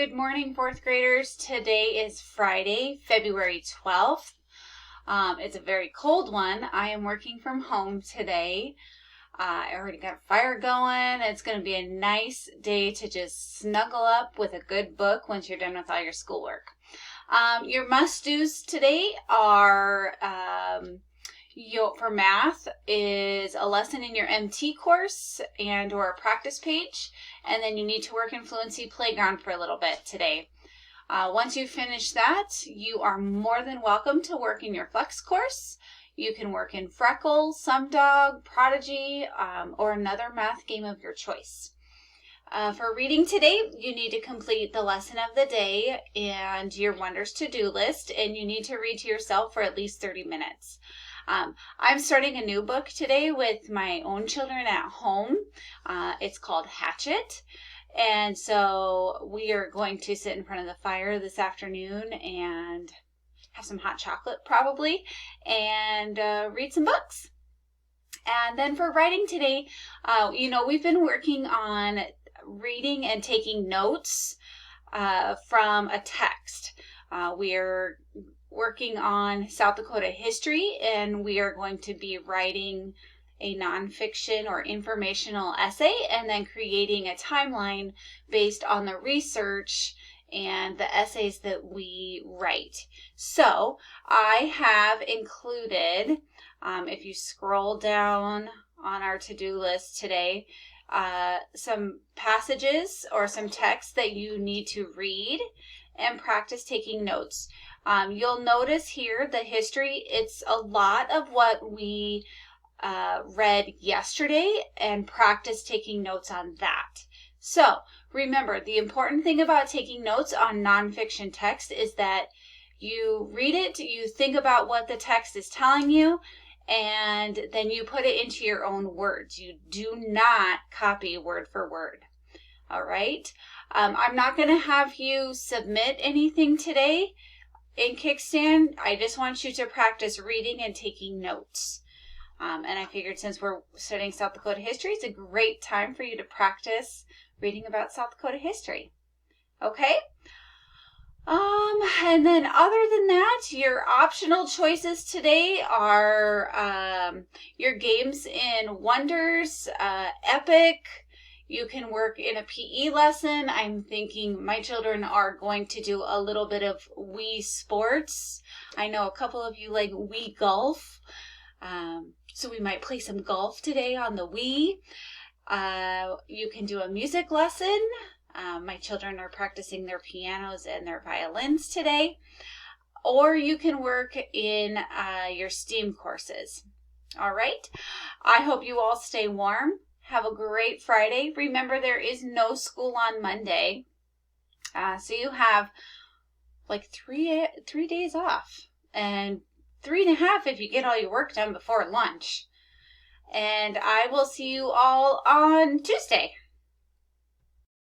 Good morning, fourth graders. Today is Friday, February 12th. It's a very cold one. I am working from home today. I already got a fire going. It's going to be a nice day to just snuggle up with a good book once you're done with all your schoolwork. Your must-dos today are, for math is a lesson in your MT course and or a practice page, and then you need to work in Fluency Playground for a little bit today. Once you finish that, you are more than welcome to work in your Flex course. You can work in Freckles, SumDog, Prodigy, or another math game of your choice. For reading today, you need to complete the lesson of the day and your Wonders to-do list, and you need to read to yourself for at least 30 minutes. I'm starting a new book today with my own children at home. It's called Hatchet. And so we are going to sit in front of the fire this afternoon and have some hot chocolate probably and read some books. And then for writing today, we've been working on reading and taking notes from a text. We're working on South Dakota history, and we are going to be writing a nonfiction or informational essay and then creating a timeline based on the research and the essays that we write. So I have included, if you scroll down on our to-do list today, some passages or some text that you need to read and practice taking notes. You'll notice here the history, it's a lot of what we read yesterday and practice taking notes on that. So remember, the important thing about taking notes on nonfiction text is that you read it, you think about what the text is telling you, and then you put it into your own words. You do not copy word for word. All right? I'm not going to have you submit anything today in Kickstand. I just want you to practice reading and taking notes. And I figured since we're studying South Dakota history, it's a great time for you to practice reading about South Dakota history. Okay? And then other than that, your optional choices today are your games in Wonders, Epic. You can work in a PE lesson. I'm thinking my children are going to do a little bit of Wii Sports. I know a couple of you like Wii Golf. So we might play some golf today on the Wii. You can do a music lesson. My children are practicing their pianos and their violins today. Or you can work in your STEAM courses. All right. I hope you all stay warm. Have a great Friday. Remember, there is no school on Monday. So you have like three days off. And 3.5 if you get all your work done before lunch. And I will see you all on Tuesday.